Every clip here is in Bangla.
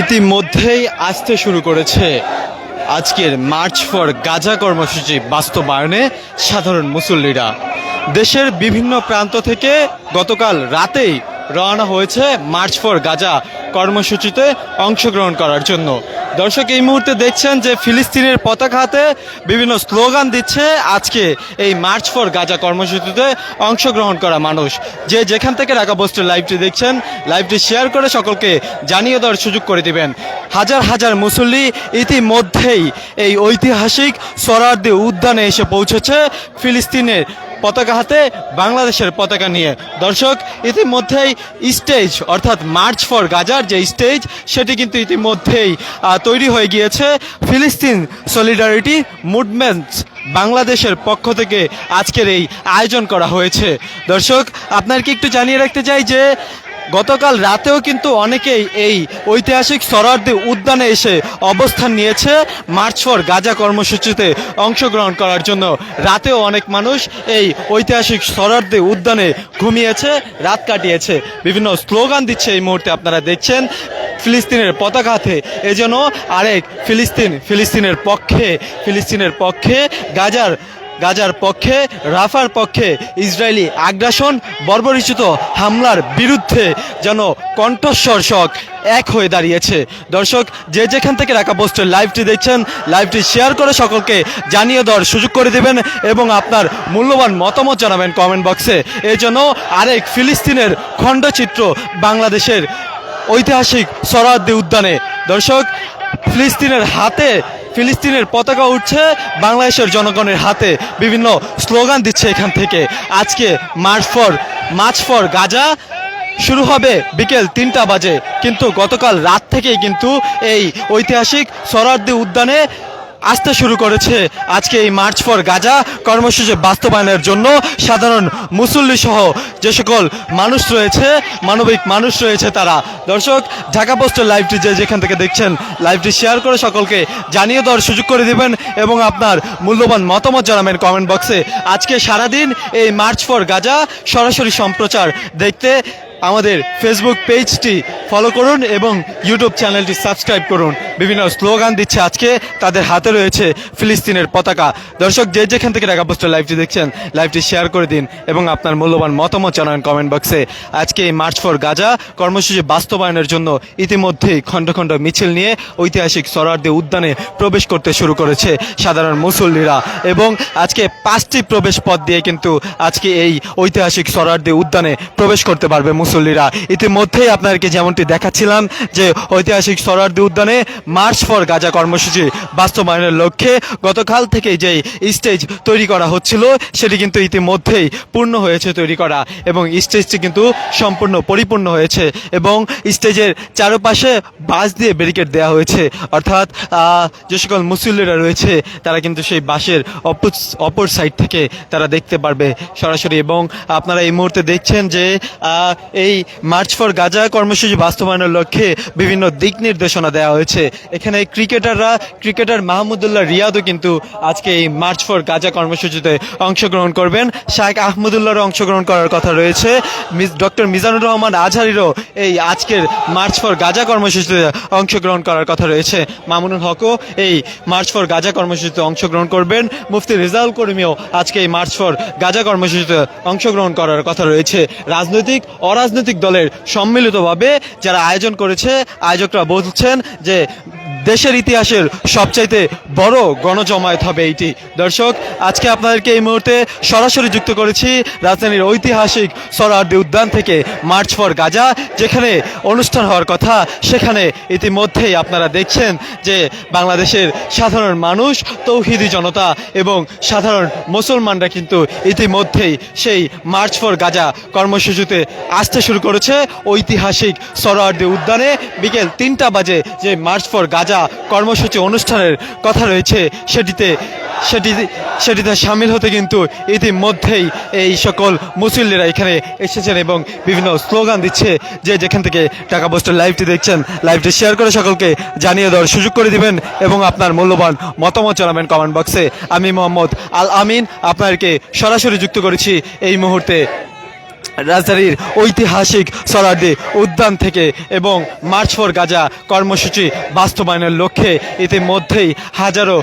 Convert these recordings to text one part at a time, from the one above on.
ইতিমধ্যেই আসতে শুরু করেছে আজকের মার্চ ফর গাজা কর্মসূচি বাস্তবায়নে সাধারণ মুসল্লিরা। দেশের বিভিন্ন প্রান্ত থেকে গতকাল রাতেই রওনা হয়েছে মার্চ ফর গাজা কর্মসূচিতে অংশগ্রহণ করার জন্য। দর্শক, এই মুহূর্তে দেখছেন যে ফিলিস্তিনের পতাকা হাতে বিভিন্ন স্লোগান দিচ্ছে আজকে এই মার্চ ফর গাজা কর্মসূচিতে অংশগ্রহণ করা মানুষ। যে যেখান থেকে ঢাকা পোস্টের লাইভটি দেখছেন, লাইভটি শেয়ার করে সকলকে জানিয়ে দেওয়ার সুযোগ করে দিবেন। হাজার হাজার মুসল্লি ইতিমধ্যেই এই ঐতিহাসিক সোহরাওয়ার্দী উদ্যানে এসে পৌঁছেছে ফিলিস্তিনের পতাকা হাতে বাংলাদেশের পতাকা নিয়ে। দর্শক, ইতিমধ্যেই স্টেজ অর্থাৎ মার্চ ফর গাজার যে স্টেজ সেটি কিন্তু ইতিমধ্যেই তৈরি হয়ে গিয়েছে। ফিলিস্তিন সলিডারিটি মুভমেন্ট বাংলাদেশের পক্ষ থেকে আজকের এই আয়োজন করা হয়েছে। দর্শক, আপনাকে একটু জানিয়ে রাখতে চাই যে গতকাল রাতেও কিন্তু অনেকেই এই ঐতিহাসিক সোহরাওয়ার্দী উদ্যানে এসে অবস্থান নিয়েছে মার্চ ফর গাজা কর্মসূচিতে অংশগ্রহণ করার জন্য। রাতেও অনেক মানুষ এই ঐতিহাসিক সোহরাওয়ার্দী উদ্যানে ঘুমিয়েছে, রাত কাটিয়েছে, বিভিন্ন স্লোগান দিচ্ছে। এই মুহূর্তে আপনারা দেখছেন ফিলিস্তিনের পতাকা হাতে, এজন্য আরেক ফিলিস্তিনের পক্ষে গাজার পক্ষে, রাফার পক্ষে, ইসরায়েলি আগ্রাসন বর্বরিচিত হামলার বিরুদ্ধে যেন কণ্ঠস্বর এক হয়ে দাঁড়িয়েছে। দর্শক, যে যেখান থেকে ঢাকা পোস্টের লাইভটি দেখছেন, লাইভটি শেয়ার করে সকলকে জানিয়ে দেওয়ার সুযোগ করে দেবেন এবং আপনার মূল্যবান মতামত জানাবেন কমেন্ট বক্সে। এই জন্য আরেক ফিলিস্তিনের খণ্ডচিত্র বাংলাদেশের ঐতিহাসিক সোহরাওয়ার্দী উদ্যানে। দর্শক, ফিলিস্তিনের পতাকা উঠছে বাংলাদেশের জনগণের হাতে, বিভিন্ন স্লোগান দিচ্ছে এখান থেকে। আজকে মার্চ ফর গাজা শুরু হবে বিকেল 3টা বাজে, কিন্তু গতকাল রাত থেকেই কিন্তু এই ঐতিহাসিক সোহরাওয়ার্দী উদ্যানে আসতে শুরু করেছে আজকে এই মার্চ ফর গাজা কর্মসূচি বাস্তবায়নের জন্য সাধারণ মুসল্লি সহ যে সকল মানুষ রয়েছে, মানবিক মানুষ রয়েছে তারা। দর্শক, ঢাকা পোস্টের লাইভটি যে যেখান থেকে দেখছেন, লাইভটি শেয়ার করে সকলকে জানিয়ে দেওয়ার সুযোগ করে দিবেন এবং আপনার মূল্যবান মতামত জানাবেন কমেন্ট বক্সে। আজকে সারাদিন এই মার্চ ফর গাজা সরাসরি সম্প্রচার দেখতে আমাদের ফেসবুক পেজটি ফলো করুন এবং ইউটিউব চ্যানেলটি সাবস্ক্রাইব করুন। বিভিন্ন স্লোগান দিচ্ছে আজকে, তাদের হাতে রয়েছে ফিলিস্তিনের পতাকা। দর্শক, যে যেখান থেকে ঢাকা পোস্টের লাইভটি দেখছেন, লাইভটি শেয়ার করে দিন এবং আপনার মূল্যবান মতামত জানান কমেন্ট বক্সে। আজকে এই মার্চ ফর গাজা কর্মসূচি বাস্তবায়নের জন্য ইতিমধ্যেই খণ্ড খণ্ড মিছিল নিয়ে ঐতিহাসিক সোহরাওয়ার্দী উদ্যানে প্রবেশ করতে শুরু করেছে সাধারণ মুসল্লিরা এবং আজকে 5টি প্রবেশ পথ দিয়ে কিন্তু আজকে এই ঐতিহাসিক সোহরাওয়ার্দী উদ্যানে প্রবেশ করতে পারবে মুসল্লিরা। ইতিমধ্যেই আপনাদেরকে যেমনটি দেখাচ্ছিলাম যে ঐতিহাসিক সোহরাওয়ার্দী উদ্যানে মার্চ ফর গাজা কর্মসূচি বাস্তবায়নের লক্ষ্যে গতকাল থেকে যে স্টেজ তৈরি করা হচ্ছিল সেটি কিন্তু ইতিমধ্যেই পূর্ণ হয়েছে তৈরি করা এবং স্টেজটি কিন্তু সম্পূর্ণ পরিপূর্ণ হয়েছে এবং স্টেজের চারপাশে বাঁশ দিয়ে ব্যারিকেড দেওয়া হয়েছে, অর্থাৎ যে সকল মুসল্লিরা রয়েছে তারা কিন্তু সেই বাঁশের অপর সাইড থেকে তারা দেখতে পারবে সরাসরি। এবং আপনারা এই মুহূর্তে দেখছেন যে এই মার্চ ফর গাজা কর্মসূচি বাস্তবায়নের লক্ষ্যে বিভিন্ন দিক নির্দেশনা দেওয়া হয়েছে। এখানে ক্রিকেটার মাহমুদুল্লাহ রিয়াদও কিন্তু আজকে এই মার্চ ফর গাজা কর্মসূচিতে অংশগ্রহণ করবেন। শাইখ আহমদুল্লাহরও অংশগ্রহণ করার কথা রয়েছে। ডক্টর মিজানুর রহমান আজহারিরও এই আজকের মার্চ ফর গাজা কর্মসূচিতে অংশগ্রহণ করার কথা রয়েছে। মামুনুল হকও এই মার্চ ফর গাজা কর্মসূচিতে অংশগ্রহণ করবেন। মুফতি রেজাউল করিমও আজকে এই মার্চ ফর গাজা কর্মসূচিতে অংশগ্রহণ করার কথা রয়েছে। রাজনৈতিক অরাজনৈতিক দলের সম্মিলিতভাবে যারা আয়োজন করেছে, আয়োজকরা বলছেন যে দেশের ইতিহাসের সবচাইতে বড় গণজমায়েত হবে এইটি। দর্শক, আজকে আপনাদেরকে এই মুহূর্তে সরাসরি যুক্ত করেছি রাজধানীর ঐতিহাসিক সোহরাওয়ার্দী উদ্যান থেকে মার্চ ফর গাজা, যেখানে অনুষ্ঠান হওয়ার কথা সেখানে ইতিমধ্যেই আপনারা দেখছেন যে বাংলাদেশের সাধারণ মানুষ, তৌহিদি জনতা এবং সাধারণ মুসলমানরা কিন্তু ইতিমধ্যেই সেই মার্চ ফর গাজা কর্মসূচিতে আসতে শুরু করেছে ঐতিহাসিক সোহরাওয়ার্দী উদ্যানে। বিকেল 3টা বাজে যে মার্চ ফর গাজা কর্মসূচি অনুষ্ঠানের কথা রয়েছে সেটিতে সামিল হতে কিন্তু ইতিমধ্যেই এই সকল মুসল্লিরা এখানে এসেছেন এবং বিভিন্ন স্লোগান দিচ্ছে। যে যেখান থেকে ঢাকা পোস্টের লাইভটি দেখছেন, লাইভটি শেয়ার করে সকলকে জানিয়ে দেওয়ার সুযোগ করে দিবেন এবং আপনার মূল্যবান মতামত জানাবেন কমেন্ট বক্সে। আমি মোহাম্মদ আল আমিন আপনাদেরকে সরাসরি যুক্ত করেছি এই মুহূর্তে রাজধানীর ঐতিহাসিক সোহরাওয়ার্দী উদ্যান থেকে এবং মার্চ ফর গাজা কর্মসূচি বাস্তবায়নের লক্ষ্যে ইতিমধ্যেই হাজারো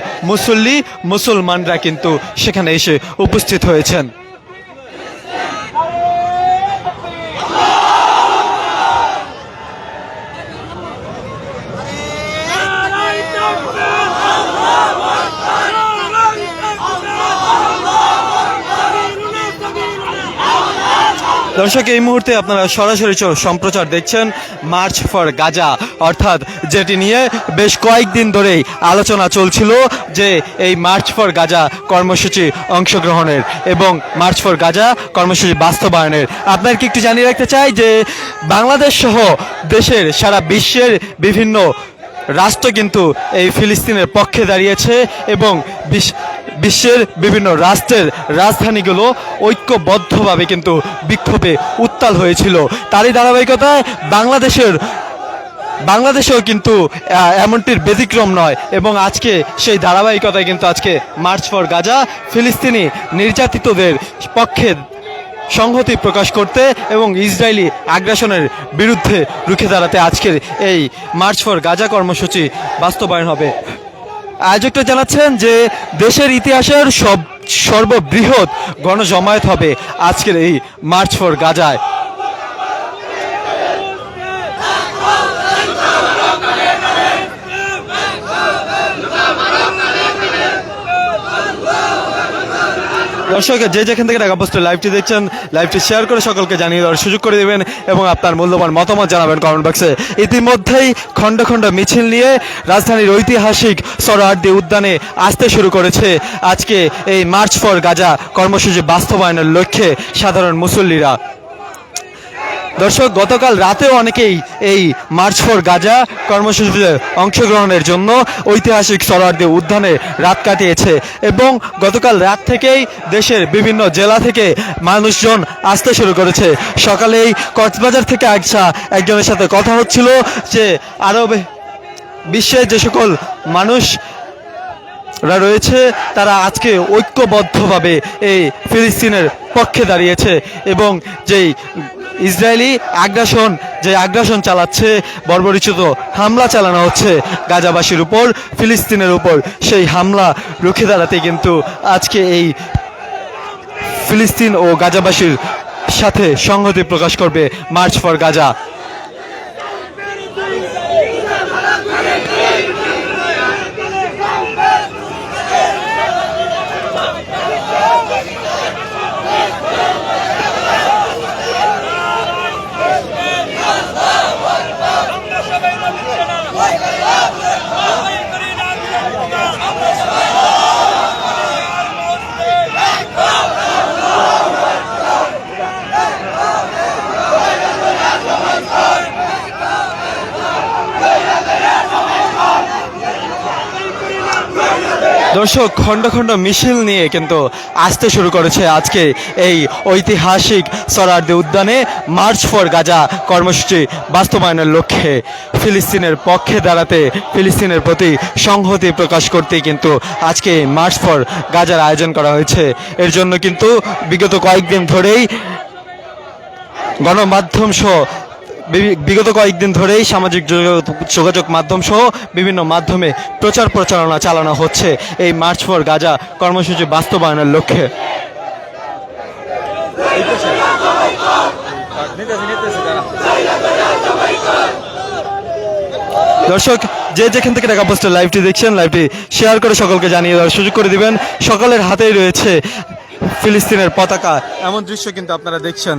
মুসলমানরা কিন্তু সেখানে এসে উপস্থিত হয়েছেন। দর্শক, এই মুহূর্তে আপনারা সরাসরি সম্প্রচার দেখছেন মার্চ ফর গাজা, অর্থাৎ যেটি নিয়ে বেশ কয়েকদিন ধরেই আলোচনা চলছিল যে এই মার্চ ফর গাজা কর্মসূচি অংশগ্রহণের এবং মার্চ ফর গাজা কর্মসূচি বাস্তবায়নের। আপনাদেরকে একটু জানিয়ে রাখতে চাই যে বাংলাদেশ সহ দেশের সারা বিশ্বের বিভিন্ন রাষ্ট্র কিন্তু এই ফিলিস্তিনের পক্ষে দাঁড়িয়েছে এবং বিশ্বের বিভিন্ন রাষ্ট্রের রাজধানীগুলো ঐক্যবদ্ধভাবে কিন্তু বিক্ষোভে উত্তাল হয়েছিল। তারই ধারাবাহিকতায় বাংলাদেশেও কিন্তু এমনটির ব্যতিক্রম নয় এবং আজকে সেই ধারাবাহিকতায় কিন্তু আজকে মার্চ ফর গাজা ফিলিস্তিনি নির্যাতিতদের পক্ষে সংহতি প্রকাশ করতে এবং ইসরায়েলি আগ্রাসনের বিরুদ্ধে রুখে দাঁড়াতে আজকের এই মার্চ ফর গাজা কর্মসূচি বাস্তবায়ন হবে। আয়োজকরা জানাচ্ছেন যে দেশের ইতিহাসের সর্ববৃহৎ গণজমায়েত হবে আজকের এই মার্চ ফর গাজায়। দর্শক, যে যেখান থেকে ঢাকা পোস্টের লাইভটি দেখছেন, লাইভটি শেয়ার করে সকলকে জানিয়ে দেওয়ার সুযোগ করে দেবেন এবং আপনার মূল্যবান মতামত জানাবেন কমেন্ট বক্সে। ইতিমধ্যেই খণ্ড খণ্ড মিছিল নিয়ে রাজধানীর ঐতিহাসিক সোহরাওয়ার্দী উদ্যানে আসতে শুরু করেছে আজকে এই মার্চ ফর গাজা কর্মসূচি বাস্তবায়নের লক্ষ্যে সাধারণ মুসল্লিরা। দর্শক, গতকাল রাতেও অনেকেই এই মার্চ ফর গাজা কর্মসূচিতে অংশগ্রহণের জন্য ঐতিহাসিক সোহরাওয়ার্দী উদ্যানে রাত কাটিয়েছে এবং গতকাল রাত থেকেই দেশের বিভিন্ন জেলা থেকে মানুষজন আসতে শুরু করেছে। সকালেই কক্সবাজার থেকে আসা একজনের সাথে কথা হচ্ছিল যে আরবে বিশ্বের যে সকল মানুষরা রয়েছে তারা আজকে ঐক্যবদ্ধভাবে এই ফিলিস্তিনের পক্ষে দাঁড়িয়েছে এবং যেই ইসরায়েলি আগ্রাসন চালাচ্ছে, বর্বরোচিত হামলা চালানো হচ্ছে গাজাবাসীর উপর, ফিলিস্তিনের উপর, সেই হামলা রুখে দাঁড়াতে কিন্তু আজকে এই ফিলিস্তিন ও গাজাবাসীর সাথে সংহতি প্রকাশ করবে মার্চ ফর গাজা। দর্শক, খণ্ড খণ্ড মিছিল নিয়ে কিন্তু আসতে শুরু করেছে আজকে এই ঐতিহাসিক সোহরাওয়ার্দী উদ্যানে মার্চ ফর গাজা কর্মসূচি বাস্তবায়নের লক্ষ্যে ফিলিস্তিনের পক্ষে দাঁড়াতে, ফিলিস্তিনের প্রতি সংহতি প্রকাশ করতেই কিন্তু আজকে মার্চ ফর গাজার আয়োজন করা হয়েছে। এর জন্য কিন্তু বিগত কয়েকদিন ধরেই গণমাধ্যম সহ সামাজিক যোগাযোগ মাধ্যম সহ বিভিন্ন মাধ্যমে প্রচারণা চালানো হচ্ছে এই মার্চ ফর গাজা কর্মসূচি বাস্তবায়নের লক্ষ্যে। দর্শক, যে যেখান থেকে ঢাকা পোস্টের লাইভটি দেখছেন, লাইভটি শেয়ার করে সকলকে জানিয়ে দেওয়ার সুযোগ করে দিবেন। সকলের হাতেই রয়েছে ফিলিস্তিনের পতাকা, এমন দৃশ্য কিন্তু আপনারা দেখছেন।